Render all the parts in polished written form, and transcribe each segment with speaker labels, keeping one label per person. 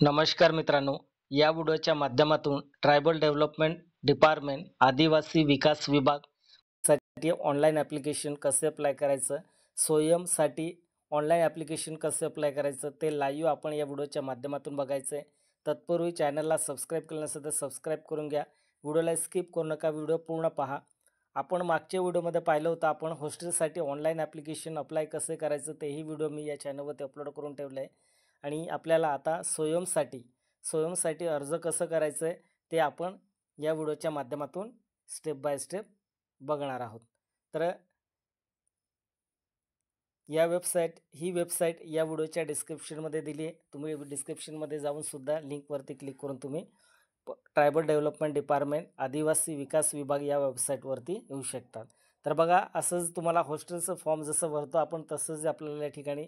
Speaker 1: नमस्कार मित्रांनो, या व्हिडिओच्या माध्यमातून ट्रायबल डेव्हलपमेंट डिपार्टमेंट आदिवासी विकास विभाग साठी ऑनलाईन ॲप्लिकेशन कसे अप्लाय करायचं, स्वयंसाठी ऑनलाईन ॲप्लिकेशन कसे अप्लाय करायचं ते लाईव्ह आपण या व्हिडिओच्या माध्यमातून बघायचं आहे. तत्पूर्वी चॅनलला सबस्क्राईब केलं नसेल तर सबस्क्राईब करून घ्या. व्हिडिओला स्किप करू नका, व्हिडिओ पूर्ण पहा. आपण मागच्या व्हिडिओमध्ये पाहिलं होतं, आपण हॉस्टेलसाठी ऑनलाईन ॲप्लिकेशन अप्लाय कसे करायचं तेही व्हिडिओ मी या चॅनलवरती अपलोड करून ठेवलं आहे. आणि आपल्याला आता स्वयंसाठी अर्ज कसं करायचं आहे ते आपण या व्हिडिओच्या माध्यमातून स्टेप बाय स्टेप बघणार आहोत. तर ही वेबसाईट या व्हिडिओच्या डिस्क्रिप्शनमध्ये दिली आहे. तुम्ही डिस्क्रिप्शनमध्ये जाऊन सुद्धा लिंकवरती क्लिक करून तुम्ही ट्रायबल डेव्हलपमेंट डिपार्टमेंट आदिवासी विकास विभाग या वेबसाईटवरती येऊ शकतात. तर बघा, असंच तुम्हाला हॉस्टेलचं फॉर्म जसं भरतो आपण तसंच आपल्याला या ठिकाणी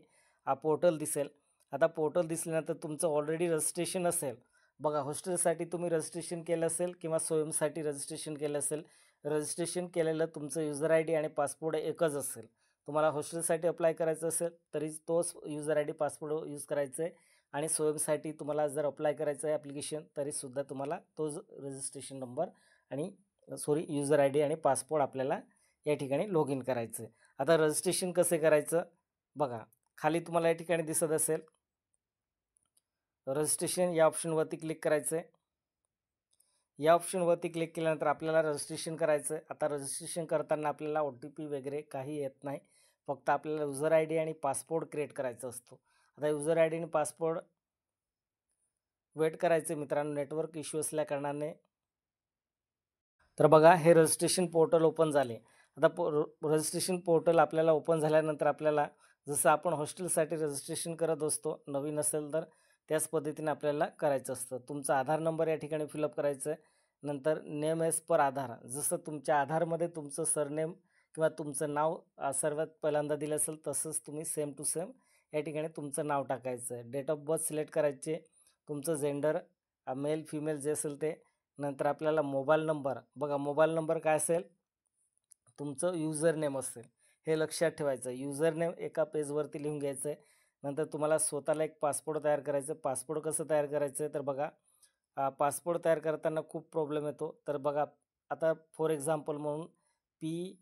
Speaker 1: पोर्टल दिसेल. आता पोर्टल दिसल्यानंतर तुमचं ऑलरेडी रजिस्ट्रेशन असेल. बघा, हॉस्टेलसाठी तुम्ही रजिस्ट्रेशन केलं असेल किंवा स्वयंसाठी रजिस्ट्रेशन केलं असेल. रजिस्ट्रेशन केलेलं तुमचं युजर आय डी आणि पासपोर्ट एकच असेल. तुम्हाला हॉस्टेलसाठी अप्लाय करायचं असेल तरी तोच user I D passport use करायचं आहे. आणि स्वयंसाठी तुम्हाला जर अप्लाय करायचं आहे ॲप्लिकेशन तरीसुद्धा तुम्हाला तोच रजिस्ट्रेशन नंबर आणि युजर आय डी आणि पासपोर्ट आपल्याला या ठिकाणी लॉग इन करायचं आहे. आता रजिस्ट्रेशन कसे करायचं बघा, खाली तुम्हाला या ठिकाणी दिसत असेल रजिस्ट्रेशन या ऑप्शनवरती क्लिक करायचं आहे. या ऑप्शनवरती क्लिक केल्यानंतर आपल्याला रजिस्ट्रेशन करायचं आहे. आता रजिस्ट्रेशन करताना आपल्याला OTP वगैरे काही येत नाही. फक्त आपल्याला युजर आय डी आणि पासपोर्ट क्रिएट करायचा असतो. आता युजर आय डी आणि पासपोर्ट वेट करायचे मित्रांनो, नेटवर्क इश्यू असल्या कारणाने. तर बघा, हे रजिस्ट्रेशन पोर्टल ओपन झाले. आता रजिस्ट्रेशन पोर्टल आपल्याला ओपन झाल्यानंतर आपल्याला जसं आपण हॉस्टेलसाठी रजिस्ट्रेशन करत असतो, नवीन असेल तर त्याच पद्धतीने आपल्याला करायचं असतं. तुमचा आधार नंबर या ठिकाणी फिलअप करायचं आहे. नंतर नेम एज पर आधार, जसं तुमच्या आधारमध्ये तुमचं सरनेम किंवा तुमचं नाव सर्वात पहिल्यांदा दिलं असेल तसंच तुम्ही सेम टू सेम या ठिकाणी तुमचं नाव टाकायचं आहे. डेट ऑफ बर्थ सिलेक्ट करायचे, तुमचं जेंडर मेल फिमेल जे असेल ते. नंतर आपल्याला मोबाईल नंबर, बघा मोबाईल नंबर काय असेल, तुमचं युजर नेम असेल, हे लक्षात ठेवायचं. युजर नेम एका पेजवरती लिहून घ्यायचं आहे. नंतर तुम्हाला स्वतःला एक पासपोर्ट तयार करायचं. पासपोर्ट कसं तयार करायचं आहे तर बघा, पासपोर्ट तयार करताना खूप प्रॉब्लेम येतो. तर बघा, आता फॉर एक्झाम्पल म्हणून पी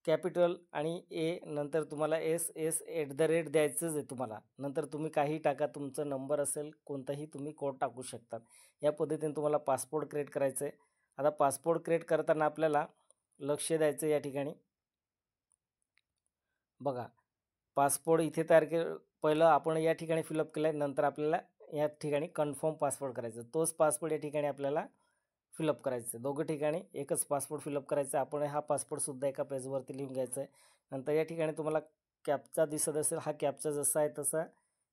Speaker 1: कॅपिटल आणि ए नंतर तुम्हाला SS@ द्यायचंच आहे तुम्हाला. नंतर तुम्ही काही टाका, तुमचा नंबर असेल कोणताही तुम्ही कोड टाकू शकतात. या पद्धतीने तुम्हाला पासपोर्ट क्रिएट करायचं आहे. आता पासपोर्ट क्रिएट करताना आपल्याला लक्ष द्यायचं या ठिकाणी. बघा, पासपोर्ट इथे तयार पहिलं आपण या ठिकाणी फिलअप केलं आहे. नंतर आपल्याला या ठिकाणी कन्फर्म पासपोर्ट करायचं. तोच पासपोर्ट या ठिकाणी आपल्याला फिलअप करायचं आहे. दोघं ठिकाणी एकच पासपोर्ट फिलअप करायचं आहे. आपण हा पासपोर्टसुद्धा एका पेजवरती लिहून घ्यायचा आहे. नंतर या ठिकाणी तुम्हाला कॅप्चा दिसत असेल. हा कॅप्चा जसा आहे तसा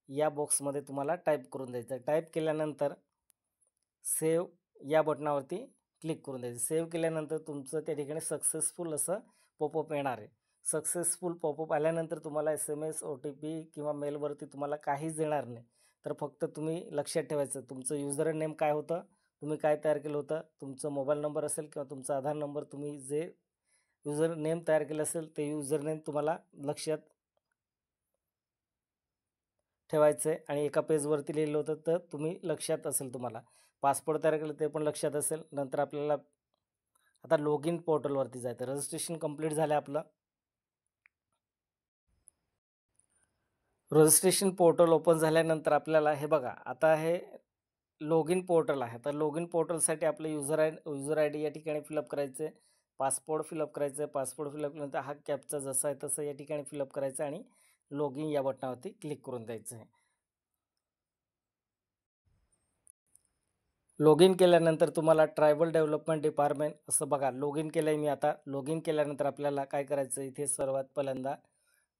Speaker 1: या बॉक्समध्ये तुम्हाला टाईप करून द्यायचा आहे. टाईप केल्यानंतर सेव्ह या बटनावरती क्लिक करून द्यायचं. सेव्ह केल्यानंतर तुमचं त्या ठिकाणी सक्सेसफुल असं पॉपअप येणार आहे. सक्सेसफुल पॉपअप आल्यानंतर तुम्हाला SMS OTP किंवा मेलवरती तुम्हाला काहीच येणार नाही. तर फक्त तुम्ही लक्षात ठेवायचं, तुमचं युजर नेम काय होतं, तुम्ही काय तयार केलं होतं, तुमचं मोबाईल नंबर असेल किंवा तुमचा आधार नंबर, तुम्ही जे युजर नेम तयार केलं असेल ते युजर नेम तुम्हाला लक्षात ठेवायचं आहे. आणि एका पेजवरती लिहिलं होतं तर तुम्ही लक्षात असेल, तुम्हाला पासपोर्ट तयार केलं ते पण लक्षात असेल. नंतर आपल्याला आता लॉग इन पोर्टलवरती जायचं. रजिस्ट्रेशन कंप्लीट झालं आपलं. रजिस्ट्रेशन पोर्टल ओपन झाल्यानंतर आपल्याला हे बघा, आता हे लॉग इन पोर्टल आहे. तर लॉग इन पोर्टलसाठी आपलं युजर आय डी या ठिकाणी फिलअप करायचं आहे. पासपोर्ट फिलअप करायचं आहे. पासपोर्ट फिलअप केल्यानंतर हा कॅप्चा जसा आहे तसं या ठिकाणी फिलअप करायचं आणि लॉग इन या बटनावरती क्लिक करून द्यायचं आहे. लॉग इन केल्यानंतर तुम्हाला ट्रायबल डेव्हलपमेंट डिपार्टमेंट असं बघा, लॉग इन केलं आहे मी. आता लॉग इन केल्यानंतर आपल्याला काय करायचं, इथे सर्वात पहिल्यांदा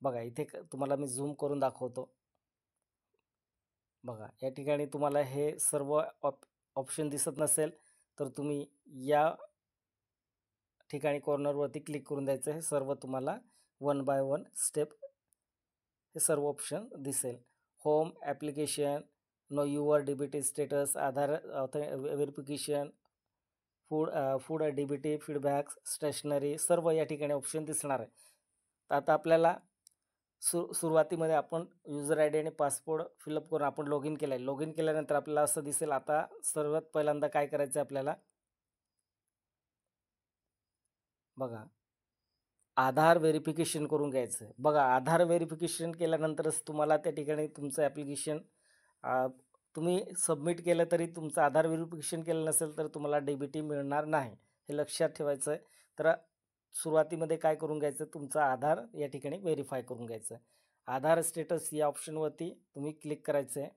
Speaker 1: बघा, इथे तुम्हाला मी झूम करून दाखवतो. बघा, या ठिकाणी तुम्हाला हे सर्व ऑप्शन दिसत नसेल तर तुम्ही या ठिकाणी कॉर्नरवरती क्लिक करून द्यायचं. हे सर्व तुम्हाला वन बाय वन स्टेप हे सर्व ऑप्शन दिसेल. Home, application, know your DBT status, Aadhaar verification, food DBT, feedback, stationery, सर्व या ठिकाणी ऑप्शन दिसणार आहे. तर आता आपल्याला सुरुवातीमध्ये आपण युजर आय डी आणि पासवर्ड फिलअप करून आपण लॉग इन केलं आहे. लॉग इन केल्यानंतर आपल्याला असं दिसेल. आता सर्वात पहिल्यांदा काय करायचं आहे आपल्याला, बघा आधार व्हेरिफिकेशन करून घ्यायचं आहे. बघा आधार व्हेरिफिकेशन केल्यानंतरच तुम्हाला त्या ठिकाणी तुमचं ॲप्लिकेशन तुम्ही सबमिट केलं तरी तुमचं आधार व्हेरिफिकेशन केलं नसेल तर तुम्हाला DBT मिळणार नाही. हे लक्षात ठेवायचं आहे. तर सुरुवातीमध्ये काय करून घ्यायचं, तुमचा आधार या ठिकाणी व्हेरीफाय करून घ्यायचं आहे. आधार स्टेटस या ऑप्शनवरती तुम्ही क्लिक करायचं आहे.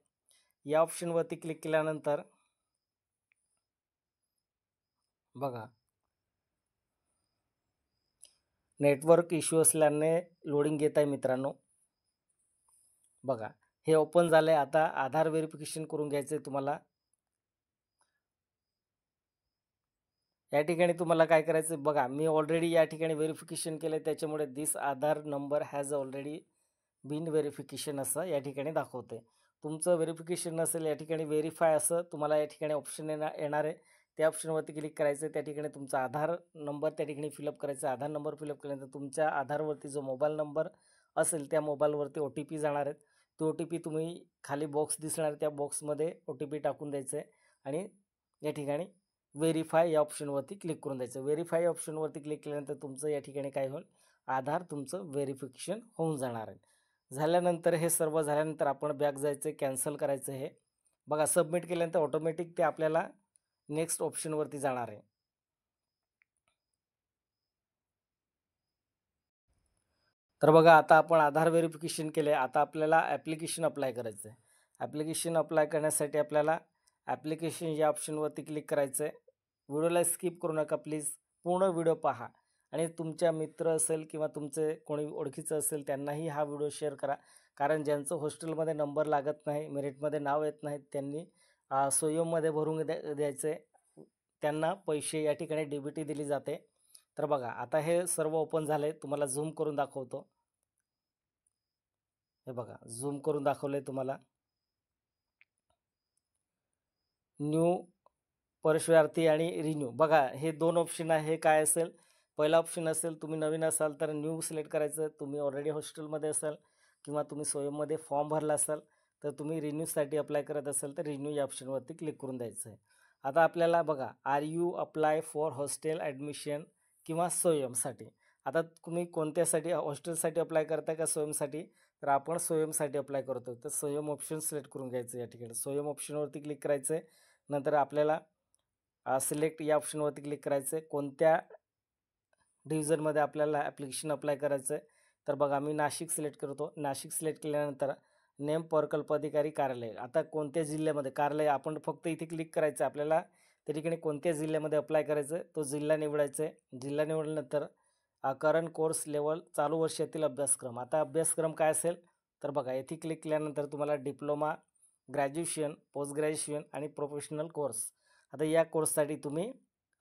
Speaker 1: या ऑप्शनवरती क्लिक केल्यानंतर बघा नेटवर्क इश्यू असल्याने लोडिंग घेत आहे मित्रांनो. बघा हे ओपन झालं आहे. आता आधार व्हेरिफिकेशन करून घ्यायचं आहे तुम्हाला. या ठिकाणी तुम्हाला काय करायचं आहे, बघा मी ऑलरेडी या ठिकाणी व्हेरिफिकेशन केलं आहे, त्याच्यामुळे this Aadhaar number has already been verification असं या ठिकाणी दाखवते. तुमचं व्हेरिफिकेशन नसेल या ठिकाणी व्हेरीफाय असं तुम्हाला या ठिकाणी ऑप्शन येणार आहे. त्या ऑप्शनवरती क्लिक करायचं आहे. त्या ठिकाणी तुमचा आधार नंबर त्या ठिकाणी फिलअप करायचा. आधार नंबर फिलअप केल्यानंतर तुमच्या आधारवरती जो मोबाईल नंबर असेल त्या मोबाईलवरती OTP जाणार आहेत. तो OTP तुम्ही खाली बॉक्स दिसणार त्या बॉक्समध्ये OTP टाकून द्यायचं आहे आणि या ठिकाणी व्हेरीफाय या ऑप्शनवरती क्लिक करून द्यायचं. व्हेरीफाय ऑप्शनवरती क्लिक केल्यानंतर तुमचं या ठिकाणी काय होईल, आधार तुमचं व्हेरिफिकेशन होऊन जाणार आहे. झाल्यानंतर हे सर्व झाल्यानंतर आपण बॅक जायचं आहे, कॅन्सल करायचं हे. बघा सबमिट केल्यानंतर ऑटोमॅटिक ते आपल्याला नेक्स्ट ऑप्शनवरती जाणार आहे. तर बघा आता आपण आधार व्हेरिफिकेशन केले. आता आपल्याला ॲप्लिकेशन अप्लाय करायचं आहे. ॲप्लिकेशन अप्लाय करण्यासाठी आपल्याला ॲप्लिकेशन या ऑप्शनवरती क्लिक करायचं आहे. व्हिडिओला स्किप करू नका प्लीज, पूर्ण व्हिडिओ पहा आणि तुमच्या मित्र असेल किंवा तुमचे कोणी ओळखीचं असेल त्यांनाही हा व्हिडिओ शेअर करा. कारण ज्यांचं हॉस्टेलमध्ये नंबर लागत नाही, मेरिटमध्ये नाव येत नाहीत, त्यांनी सोयममध्ये भरून द्यायचं आहे. त्यांना पैसे या ठिकाणी DBT दिली जाते. तर बघा आता हे सर्व ओपन झालं आहे. तुम्हाला झूम करून दाखवतो. हे बघा झूम करून दाखवलं आहे तुम्हाला. न्यू परशुरार्थी आणि रिन्यू, बघा हे 2 ऑप्शन आहे. हे काय असेल, पहिला ऑप्शन असेल तुम्ही नवीन असाल तर न्यू सिलेक्ट करायचं. तुम्ही ऑलरेडी हॉस्टेलमध्ये असाल किंवा तुम्ही स्वयंमध्ये फॉर्म भरला असाल तर तुम्ही रिन्यूसाठी अप्लाय करत असाल तर रिन्यू या ऑप्शनवरती क्लिक करून द्यायचं आहे. आता आपल्याला बघा are you apply for hostel admission किंवा स्वयंसाठी. आता तुम्ही कोणत्यासाठी, हॉस्टेलसाठी अप्लाय करता का स्वयंसाठी? तर आपण स्वयंसाठी अप्लाय करतो. तर स्वयं ऑप्शन सिलेक्ट करून घ्यायचं. या ठिकाणी स्वयं ऑप्शनवरती क्लिक करायचं आहे. नंतर आपल्याला सिलेक्ट या ऑप्शनवरती क्लिक करायचं आहे. कोणत्या डिव्हिजनमध्ये आपल्याला ॲप्लिकेशन अप्लाय करायचं आहे, तर बघा मी नाशिक सिलेक्ट करतो. नाशिक सिलेक्ट केल्यानंतर नेम प्रकल्प अधिकारी कार्यालय. आता कोणत्या जिल्ह्यामध्ये कार्यालय, आपण फक्त इथे क्लिक करायचं आहे. आपल्याला त्या ठिकाणी कोणत्या जिल्ह्यामध्ये अप्लाय करायचं आहे तो जिल्हा निवडायचा आहे. जिल्हा निवडल्यानंतर करंट कोर्स लेवल, चालू वर्षातील अभ्यासक्रम. आता अभ्यासक्रम काय असेल, तर बघा येथे क्लिक केल्यानंतर तुम्हाला डिप्लोमा, ग्रॅज्युएशन, पोस्ट ग्रॅज्युएशन आणि प्रोफेशनल कोर्स. आता या कोर्ससाठी तुम्ही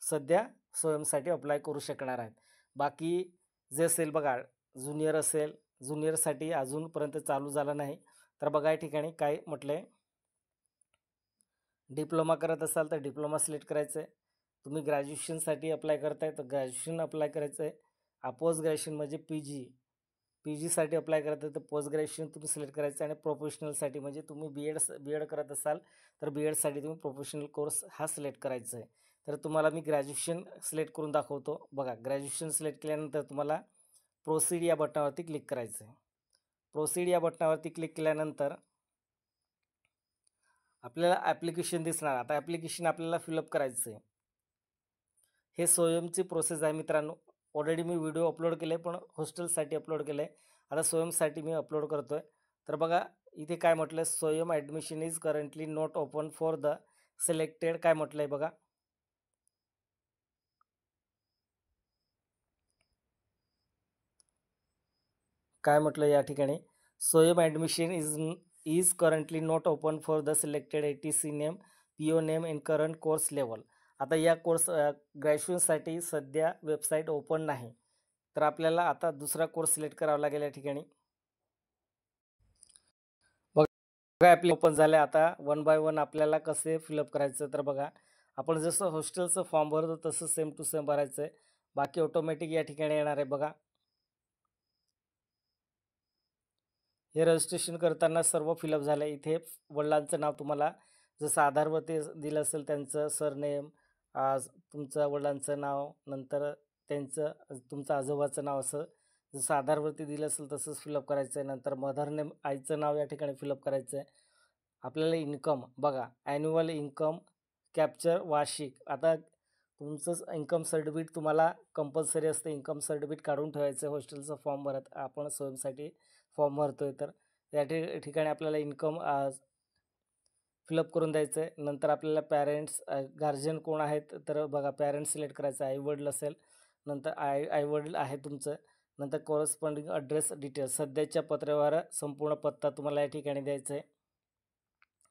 Speaker 1: सध्या स्वयंसाठी अप्लाय करू शकणार आहेत. बाकी जे असेल बघा, ज्युनियर असेल, ज्युनियरसाठी अजूनपर्यंत चालू झालं नाही. तर बघा या ठिकाणी काय म्हटलं आहे, डिप्लोमा करत असाल तर डिप्लोमा सिलेक्ट करायचं आहे. तुम्ही ग्रॅज्युएशनसाठी अप्लाय करताय तर ग्रॅज्युएशन अप्लाय करायचं आहे. पोस्ट ग्रॅज्युएशन म्हणजे PGसाठी अप्लाय करत आहे तर पोस्ट ग्रॅज्युएशन तुम्ही सिलेक्ट करायचं आहे. आणि प्रोफेशनलसाठी म्हणजे तुम्ही बी एड करत असाल तर BEdसाठी तुम्ही प्रोफेशनल कोर्स हा सिलेक्ट करायचा आहे. तर तुम्हाला मी ग्रॅज्युएशन सिलेक्ट करून दाखवतो. बघा ग्रॅज्युएशन सिलेक्ट केल्यानंतर तुम्हाला प्रोसीड या बटनावरती क्लिक करायचं आहे. प्रोसीड या बटनावरती क्लिक केल्यानंतर आपल्याला ॲप्लिकेशन दिसणार. आता ॲप्लिकेशन आपल्याला फिलअप करायचं आहे. हे स्वयंची प्रोसेस आहे मित्रांनो. ऑलरेडी मी व्हिडिओ अपलोड केले पण हॉस्टेलसाठी अपलोड केलं आहे. आता स्वयंसाठी मी अपलोड करतो आहे. तर बघा इथे काय म्हटलं आहे, स्वयं admission is currently not open for the selected, काय म्हटलं आहे बघा. काय म्हटलं या ठिकाणी, स्वयं admission is currently not open for the selected ATC name, PO name in current course level. आता या कोर्स ग्रॅज्युएशनसाठी सध्या वेबसाईट ओपन नाही. तर आपल्याला आता दुसरा कोर्स सिलेक्ट करावा लागेल. या ठिकाणी बघा ॲप्ली ओपन झालं आहे. आता वन बाय वन आपल्याला कसे फिलअप करायचं, तर बघा आपण जसं हॉस्टेलचं फॉर्म भरतो तसं सेम टू सेम भरायचं आहे. बाकी ऑटोमॅटिक या ठिकाणी येणार आहे. बघा हे रजिस्ट्रेशन करताना सर्व फिलअप झालं आहे. इथे वडिलांचं नाव तुम्हाला जसं आधारवरती दिलं असेल त्यांचं सरनेम, तुमचं वडिलांचं नाव, नंतर त्यांचं तुमचं आजोबाचं नाव असं जसं आधारवरती दिलं असेल तसंच फिलअप करायचं आहे. नंतर मदर नेम आईचं नाव या ठिकाणी फिलअप करायचं आहे. आपल्याला इन्कम बघा, ॲन्युअल इन्कम कॅप्चर वार्षिक. आता तुमचंच इन्कम सर्टिफिकेट तुम्हाला कंपल्सरी असतं. इन्कम सर्टिफिकेट काढून ठेवायचं आहे. हॉस्टेलचा फॉर्म भरत आपण स्वयंसाठी फॉर्म भरतो आहे तर त्या ठिकाणी आपल्याला इन्कम फिलअप करून द्यायचं आहे. नंतर आपल्याला पॅरेंट्स गार्जियन कोण आहेत तर बघा पॅरेंट्स सिलेक्ट करायचं आहे. आई-वडील असेल, नंतर आई-वडील आहे तुमचं. नंतर कॉरेस्पॉन्डिंग ॲड्रेस डिटेल्स सध्याच्या पत्त्यावर संपूर्ण पत्ता तुम्हाला या ठिकाणी द्यायचा आहे.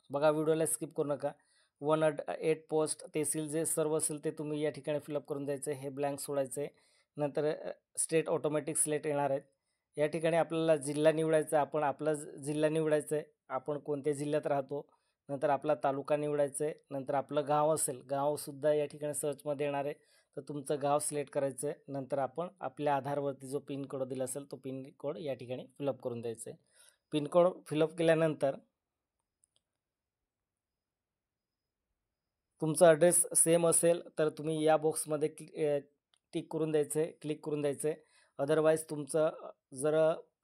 Speaker 1: बघा व्हिडिओला स्किप करू नका. 108 पोस्ट तहसील जे सर्व असेल ते तुम्ही या ठिकाणी फिलअप करून द्यायचं आहे. हे ब्लँक सोडायचं आहे. नंतर स्टेट ऑटोमॅटिक सिलेक्ट येणार आहेत. या ठिकाणी आपल्याला जिल्हा निवडायचा आहे. आपण आपला जिल्हा निवडायचा आहे. आपण कोणत्या जिल्ह्यात राहतो. नंतर आपला तालुका निवडायचा आहे. नंतर आपलं गाव असेल, गावसुद्धा या ठिकाणी सर्चमध्ये येणार आहे. तर तुमचं गाव सिलेक्ट करायचं आहे. नंतर आपण आपल्या आधारवरती जो पिन कोड दिला असेल तो पिन कोड या ठिकाणी फिलअप करून द्यायचा आहे. पिन कोड फिलअप केल्यानंतर तुमचा ॲड्रेस सेम असेल तर तुम्ही या बॉक्समध्ये टिक करून द्यायचं आहे, क्लिक करून द्यायचं आहे. अदरवाईज तुमचं जर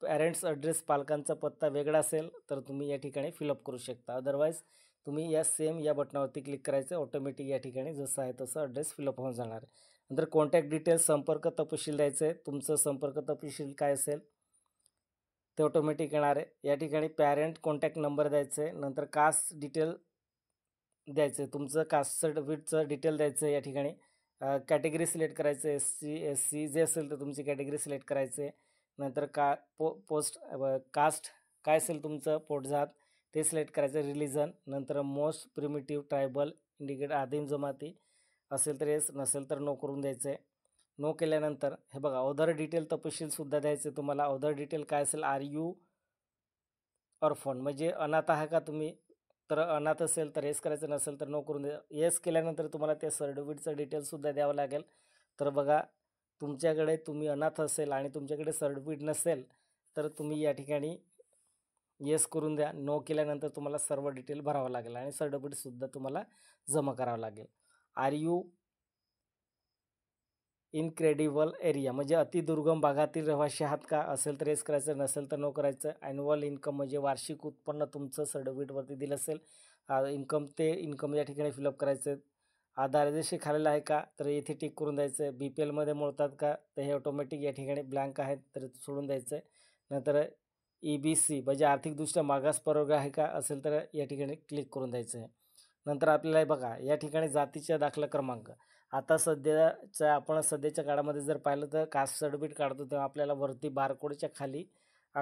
Speaker 1: पॅरेंट्स ॲड्रेस पालकांचा पत्ता वेगळा असेल तर तुम्ही या ठिकाणी फिलअप करू शकता. अदरवाईज तुम्ही या सेम या बटनावरती क्लिक करायचं आहे. ऑटोमॅटिक या ठिकाणी जसं आहे तसं ॲड्रेस फिलअप होऊन जाणार आहे. नंतर कॉन्टॅक्ट डिटेल्स संपर्क तपशील द्यायचं आहे. तुमचं संपर्क तपशील काय असेल ते ऑटोमॅटिक येणार आहे. या ठिकाणी पॅरेंट कॉन्टॅक्ट नंबर द्यायचं आहे. नंतर कास्ट डिटेल द्यायचं आहे. तुमचं कास्ट सर्टिफिकेटचं डिटेल द्यायचं आहे या ठिकाणी. कॅटेगरी सिलेक्ट करायचं आहे. एस-सी जे असेल तर तुमची कॅटेगरी सिलेक्ट करायचं आहे. नंतर पोस्ट कास्ट काय असेल तुमचं पोटजात ते सिलेक्ट करायचं. रिलिजन नंतर मोस्ट प्रिमिटिव्ह ट्रायबल इंडिकेट आदिम जमाती असेल तर येस, नसेल तर नो करून द्यायचं आहे. नो केल्यानंतर हे बघा अदर डिटेल तपशीलसुद्धा द्यायचे तुम्हाला. अदर डिटेल काय असेल आर यू ऑर्फन म्हणजे अनाथ आहे का तुम्ही, तर अनाथ असेल तर येस करायचं, नसेल तर नो करून द्या. येस केल्यानंतर तुम्हाला त्या सर्टिफिकेटचं डिटेल्ससुद्धा द्यावं लागेल. तर बघा तुमच्याकडे तुम्ही अनाथ असेल आणि तुमच्याकडे सर्टिफिकेट नसेल तर तुम्ही या ठिकाणी येस करून द्या. नो केल्यानंतर तुम्हाला सर्व डिटेल भरावं लागेल आणि सर्टिफिकेटसुद्धा तुम्हाला जमा करावं लागेल. आर यू इनक्रेडिबल एरिया म्हणजे अतिदुर्गम भागातील रहिवासी आहात का, असेल तर येस करायचं, नसेल तर नो करायचं. ॲन्युअल इन्कम म्हणजे वार्षिक उत्पन्न तुमचं सर्टिफिकेटवरती दिलं असेल इन्कम ते इन्कम या ठिकाणी फिलअप करायचं आहे. दारिद्र्यरेषे खालील आहे का तर इथे टिक करून द्यायचं आहे. बी पी एलमध्ये मोडतात का तर हे ऑटोमॅटिक या ठिकाणी ब्लँक आहेत तर सोडून द्यायचं आहे. नंतर ई बी सी म्हणजे आर्थिकदृष्ट्या मागास प्रवर्ग आहे का असेल तर या ठिकाणी क्लिक करून द्यायचं आहे. नंतर आपल्याला बघा या ठिकाणी जातीचा दाखला क्रमांक. आता आपण सध्याच्या काळामध्ये जर पाहिलं तर कास्ट सर्टिफिकेट काढतो तेव्हा आपल्याला वरती बारकोडच्या खाली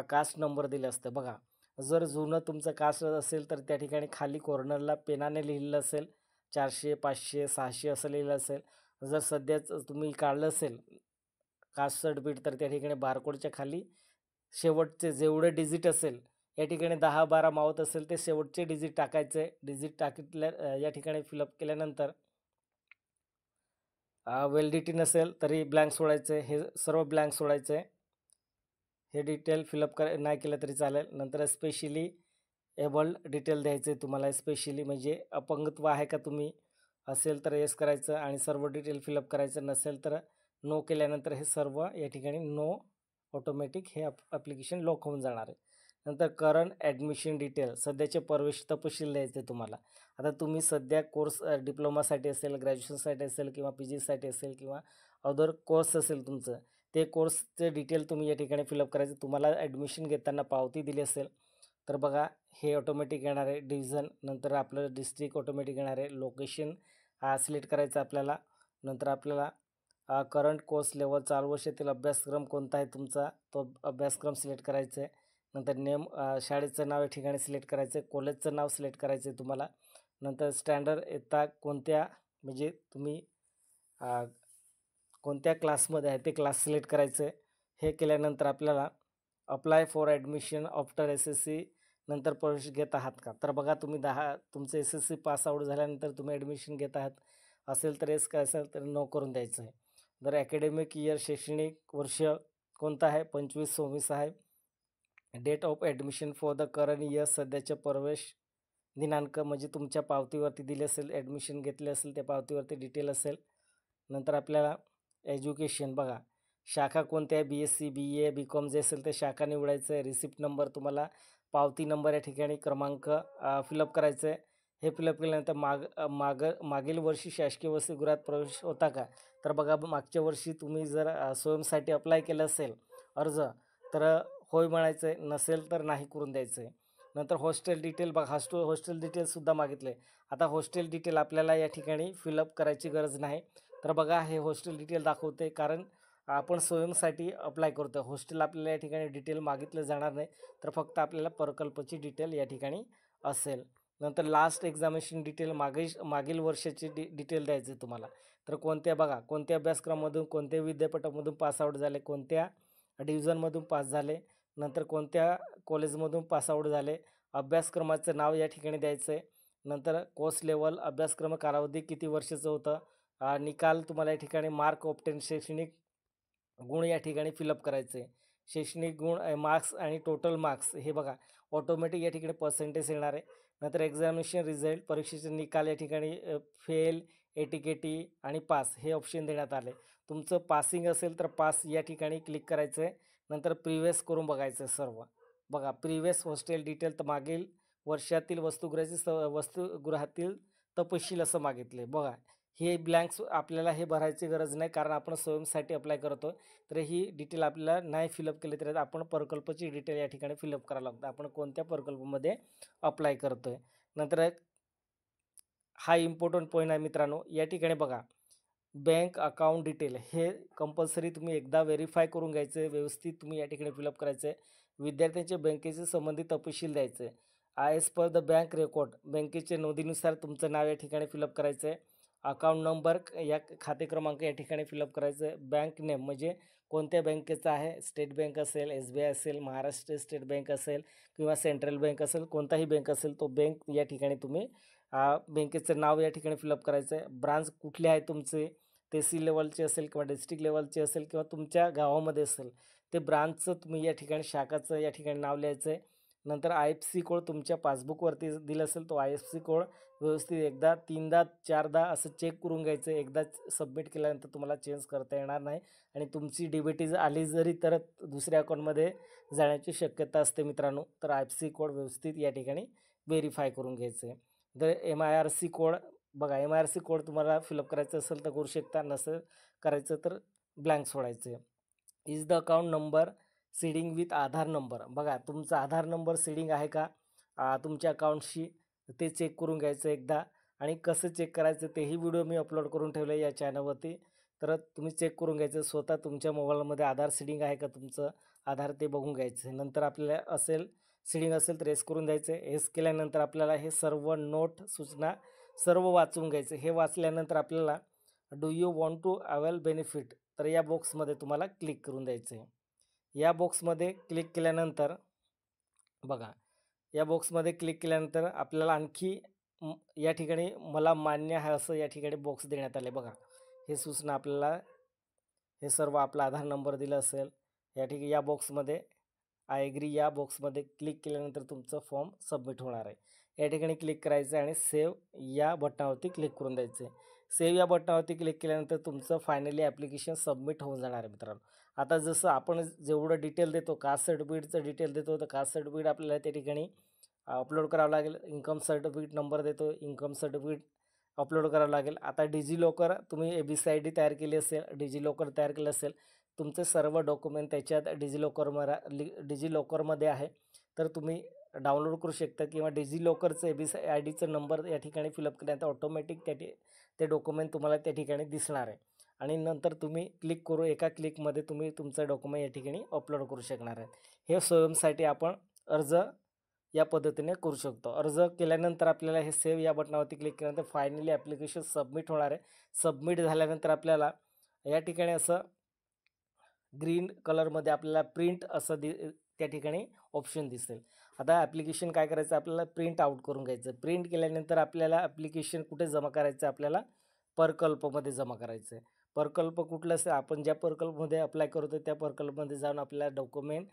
Speaker 1: कास्ट नंबर दिलं असतं बघा. जर जुनं तुमचं कास्ट असेल तर त्या ठिकाणी खाली कॉर्नरला पेनाने लिहिलेलं असेल 400, 500, 600 असं लिहिलं असेल. जर सध्याच तुम्ही काढलं असेल कास्ट सर्टिफिकेट तर त्या ठिकाणी बारकोडच्या खाली शेवटचे जेवढे डिजिट असेल या ठिकाणी 10-12 मावत असेल ते शेवटचे डिजिट टाकायचे. डिजिट टाकल्या या ठिकाणी फिलअप केल्यानंतर व्हॅलिडिटी नसेल तरी ब्लँक सोडायचं आहे. हे सर्व ब्लँक सोडायचं आहे. हे डिटेल फिलअप नाही केलं तरी चालेल. नंतर स्पेशली एबल्ड डिटेल द्यायचं आहे तुम्हाला. स्पेशली म्हणजे अपंगत्व आहे का तुम्ही, असेल तर येस करायचं आणि सर्व डिटेल फिलअप करायचं. नसेल तर नो केल्यानंतर हे सर्व या ठिकाणी नो ऑटोमॅटिक हे ॲप्लिकेशन लॉक होऊन जाणार आहे. नंतर करंट ॲडमिशन डिटेल सध्याचे प्रवेश तपशील द्यायचे तुम्हाला. आता तुम्ही सध्या कोर्स डिप्लोमासाठी असेल, ग्रॅज्युएशनसाठी असेल किंवा पी जीसाठी असेल किंवा अदर कोर्स असेल तुमचं, ते कोर्सचे डिटेल तुम्ही या ठिकाणी फिलअप करायचं. तुम्हाला ॲडमिशन घेताना पावती दिली असेल तर बघा हे ऑटोमॅटिक येणार आहे. डिव्हिजन नंतर आपलं डिस्ट्रिक्ट ऑटोमॅटिक येणार आहे. लोकेशन सिलेक्ट करायचं आपल्याला. नंतर आपल्याला करंट कोर्स लेवल चालू वर्षातील अभ्यासक्रम कोणता आहे तुमचा तो अभ्यासक्रम सिलेक्ट करायचा आहे. नंतर नेम शाळेचं नाव या ठिकाणी सिलेक्ट करायचं आहे. कॉलेजचं नाव सिलेक्ट करायचं आहे तुम्हाला. नंतर स्टँडर्ड इयत्ता कोणत्या म्हणजे तुम्ही कोणत्या क्लासमध्ये आहे ते क्लास सिलेक्ट करायचं आहे. हे केल्यानंतर आपल्याला apply for admission after SSC नंतर प्रवेश घेत आहात का, तर बघा तुम्ही तुमचं एस-एस-सी पास आऊट झाल्यानंतर तुम्ही ॲडमिशन घेत आहात असेल तर येस, काय असेल तर नो करून द्यायचं आहे. जर ॲकॅडमिक इयर शैक्षणिक वर्ष कोणतं आहे 25-26 आहे. Date of admission for the current year, सध्याच्या प्रवेश दिनांक म्हणजे तुमच्या पावतीवरती दिले असेल, ॲडमिशन घेतले असेल त्या पावतीवरती डिटेल असेल. नंतर आपल्याला एज्युकेशन बघा, शाखा कोणत्या आहे, BSc BA BCom जे असेल ते शाखा निवडायचं आहे. रिसिप्ट नंबर तुम्हाला पावती नंबर या ठिकाणी क्रमांक फिलअप करायचं आहे. हे फिलअप केल्यानंतर मागील वर्षी शासकीय वसतिगृहात प्रवेश होता का, तर बघा मागच्या वर्षी तुम्ही जर स्वयंसाठी अप्लाय केलं असेल अर्ज, तर होय म्हणायचं आहे, नसेल तर नाही करून द्यायचं आहे. नंतर हॉस्टेल डिटेल बघा, हॉस्टेल डिटेलसुद्धा मागितलं आहे. आता हॉस्टेल डिटेल आपल्याला या ठिकाणी फिलअप करायची गरज नाही. तर बघा हे हॉस्टेल डिटेल दाखवते, कारण आपण स्वयंसाठी अप्लाय करतो. हॉस्टेल आपल्याला या ठिकाणी डिटेल मागितलं जाणार नाही, तर फक्त आपल्याला प्रकल्पाची डिटेल या ठिकाणी असेल. नंतर लास्ट एक्झामिनेशन डिटेल मागील वर्षाची डिटेल द्यायची आहे तुम्हाला. तर कोणत्या अभ्यासक्रमामधून, कोणत्या विद्यापीठामधून पासआउट झाले, कोणत्या डिव्हिजनमधून पास झाले, नंतर कोणत्या कॉलेजमधून पासआउट झाले, अभ्यासक्रमाचं नाव या ठिकाणी द्यायचं आहे. नंतर कोर्स लेवल, अभ्यासक्रम कालावधी किती वर्षाचं होतं, निकाल तुम्हाला या ठिकाणी मार्क ऑब्टेन, शैक्षणिक गुण या ठिकाणी फिलअप करायचे. शैक्षणिक गुण, मार्क्स आणि टोटल मार्क्स हे बघा ऑटोमॅटिक या ठिकाणी पर्सेंटेज येणार आहे. नंतर एक्झामिनेशन रिझल्ट, परीक्षेचे निकाल या ठिकाणी फेल, एटीकेटी आणि पास हे ऑप्शन देण्यात आले. तुमचं पासिंग असेल तर पास या ठिकाणी क्लिक करायचं आहे. नंतर प्रिव्हियस करून बघायचं आहे सर्व. बघा प्रिव्हियस हॉस्टेल डिटेल, तर मागील वर्षातील वसतिगृहातील तपशील असं मागितले. बघा हे ब्लँक्स आपल्याला हे भरायची गरज नाही, कारण आपण स्वयंसाठी अप्लाय करतो. तर ही डिटेल आपल्याला नाही फिलअप केली तरी आपण प्रकल्पाची डिटेल या ठिकाणी फिलअप करावं लागतं, आपण कोणत्या प्रकल्पामध्ये अप्लाय करतो आहे. नंतर हा इम्पॉर्टंट पॉईंट आहे मित्रांनो, या ठिकाणी बघा बँक अकाउंट डिटेल हे कंपल्सरी तुम्ही एकदा व्हेरीफाय करून घ्यायचं आहे. व्यवस्थित तुम्ही या ठिकाणी फिलअप करायचं आहे. विद्यार्थ्यांच्या बँकेचे संबंधित तपशील द्यायचं आहे. As per the bank record, बँकेच्या नोंदीनुसार तुमचं नाव या ठिकाणी फिलअप करायचं आहे. अकाउंट नंबर या खाते क्रमांक या ठिकाणी फिलअप करायचं आहे. बँक नेम म्हणजे कोणत्या बँकेचा आहे, स्टेट बँक असेल, SBI असेल, महाराष्ट्र स्टेट बँक असेल किंवा सेंट्रल बँक असेल, कोणताही बँक असेल तो बँक या ठिकाणी तुम्ही बँकेचं नाव या ठिकाणी फिलअप करायचं आहे. ब्रांच कुठले आहे तुमचे, तहसील लेवलचे असेल किंवा डिस्ट्रिक्ट लेवलचे असेल किंवा तुमच्या गावामध्ये असेल, ते ब्रांचचं तुम्ही या ठिकाणी शाखाचं या ठिकाणी नाव लिहायचं आहे. नंतर IFSC कोड तुमच्या पासबुकवरती दिला असेल, तो IFSC कोड व्यवस्थित एकदा, तीनदा, चारदा असं चेक करून घ्यायचं. एकदा सबमिट केल्यानंतर तुम्हाला चेंज करता येणार नाही आणि तुमची DBT आली जरी तर दुसऱ्या अकाउंटमध्ये जाण्याची शक्यता असते मित्रांनो. तर IFSC कोड व्यवस्थित या ठिकाणी व्हेरीफाय करून घ्यायचं आहे. तर MIRC कोड बघा, MIRC कोड तुम्हाला फिलअप करायचं असेल तर करू शकता, नसेल करायचं तर ब्लँक सोडायचं आहे. Is the account number seeding with Aadhaar number, बघा तुमचा आधार नंबर सीडिंग आहे का तुमच्या अकाउंटशी, ते चेक करून घ्यायचं एकदा. आणि कसं चेक करायचं तेही व्हिडिओ मी अपलोड करून ठेवलं आहे या चॅनलवरती, तर तुम्ही चेक करून घ्यायचं. स्वतः तुमच्या मोबाईलमध्ये आधार सीडिंग आहे का तुमचं आधार, ते बघून घ्यायचं. नंतर आपल्याला सीडिंग असेल तर येस करून द्यायचं. येस केल्यानंतर आपल्याला हे सर्व नोट, सूचना सर्व वाचून घ्यायचं. हे वाचल्यानंतर आपल्याला do you want to avail benefit, तर या बॉक्समध्ये तुम्हाला क्लिक करून द्यायचं आहे. या बॉक्समध्ये क्लिक केल्यानंतर बघा, या बॉक्समध्ये क्लिक केल्यानंतर आपल्याला आणखी या ठिकाणी मला मान्य आहे असं या ठिकाणी बॉक्स देण्यात आले. बघा हे सूचना आपल्याला हे सर्व आपला आधार नंबर दिला असेल या ठिकाणी, या बॉक्समध्ये आय एग्री या बॉक्समध्ये क्लिक केल्यानंतर तुमचं फॉर्म सबमिट होणार आहे. या ठिकाणी क्लिक करायचं आणि सेव्ह या बटनावरती क्लिक करून द्यायचं आहे. सेव्ह या बटनावरती क्लिक केल्यानंतर तुमचं फायनली ॲप्लिकेशन सबमिट होऊन जाणार आहे मित्रांनो. आता जसं आपण जेवढं डिटेल देतो, कास्ट सर्टिफिकेटचं डिटेल देतो, तर कास्ट सर्टिफिकेट आपल्याला त्या ठिकाणी अपलोड करावं लागेल. इन्कम सर्टिफिकेट नंबर देतो, इन्कम सर्टिफिकेट अपलोड करावं लागेल. आता डिजिलॉकर तुम्ही ABCID तयार केली असेल, डिजिलॉकर तयार केलं असेल, तुमचे सर्व डॉक्युमेंट त्याच्यात डिजिलॉकरमध्ये आहे, तर तुम्ही डाउनलोड करू शकता किंवा डिजिलॉकरचं ABCIDचं नंबर या ठिकाणी फिलअप केल्यानंतर ऑटोमॅटिक ते डॉक्युमेंट तुम्हाला त्या ठिकाणी दिसणार आहे. आणि नंतर तुम्ही एका क्लिकमध्ये तुम्ही तुमचं डॉक्युमेंट या ठिकाणी अपलोड करू शकणार आहे. हे स्वयंसाठी आपण अर्ज या पद्धतीने करू शकतो. अर्ज केल्यानंतर आपल्याला हे सेव्ह या बटनावरती क्लिक केल्यानंतर फायनली ॲप्लिकेशन सबमिट होणार आहे. सबमिट झाल्यानंतर आपल्याला या ठिकाणी असं ग्रीन कलरमध्ये आपल्याला प्रिंट असं त्या ठिकाणी ऑप्शन दिसेल. आता ॲप्लिकेशन काय करायचं, आपल्याला प्रिंट आउट करून घ्यायचं. प्रिंट केल्यानंतर आपल्याला ॲप्लिकेशन कुठे जमा करायचं, आपल्याला प्रकल्पमध्ये जमा करायचं आहे. प्रकल्प कुठलं असेल, आपण ज्या प्रकल्पमध्ये अप्लाय करतो त्या प्रकल्पमध्ये जाऊन आपल्याला डॉक्युमेंट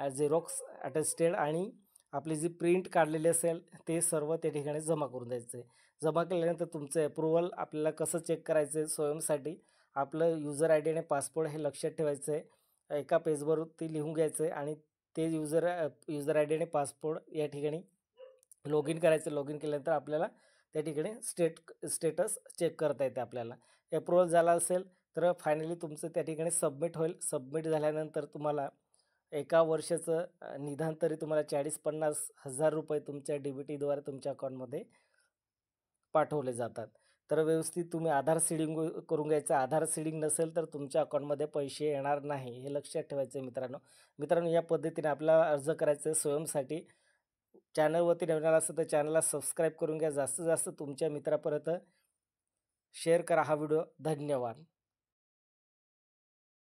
Speaker 1: झेरॉक्स अटेस्टेड आणि आपली जी प्रिंट काढलेली असेल ते सर्व त्या ठिकाणी जमा करून द्यायचं आहे. जमा केल्यानंतर तुमचं अप्रूव्हल आपल्याला कसं चेक करायचं आहे स्वयंसाठी आपलं युजर आय डी आणि पासवर्ड हे लक्षात ठेवायचं आहे. एका पेजवरती लिहून घ्यायचं आहे आणि ते युजर आय डी आणि पासवर्ड या ठिकाणी लॉग इन करायचं. लॉग इन केल्यानंतर आपल्याला त्या ठिकाणी स्टेटस चेक करता येते आपल्याला. अप्रूव्हल झाला असेल तर फायनली तुमचं त्या ठिकाणी सबमिट होईल. सबमिट झाल्यानंतर तुम्हाला एका वर्षाचं निदान तरी तुम्हाला 40-50 हजार रुपये तुमच्या डी-बी-टीद्वारे तुमच्या अकाउंटमध्ये पाठवले जातात. तर व्यवस्थित तुम्ही आधार सीडिंग करून घ्यायचं. आधार सीडिंग नसेल तर तुमच्या अकाउंटमध्ये पैसे येणार नाही, हे लक्षात ठेवायचं आहे मित्रांनो. मित्रांनो, या पद्धतीने आपल्याला अर्ज करायचा आहे स्वयंसाठी. चॅनलवरती नवीन आला असेल तर चॅनलला सबस्क्राईब करून घ्या. जास्तीत जास्त तुमच्या मित्रापर्यंत शेअर करा हा व्हिडिओ. धन्यवाद.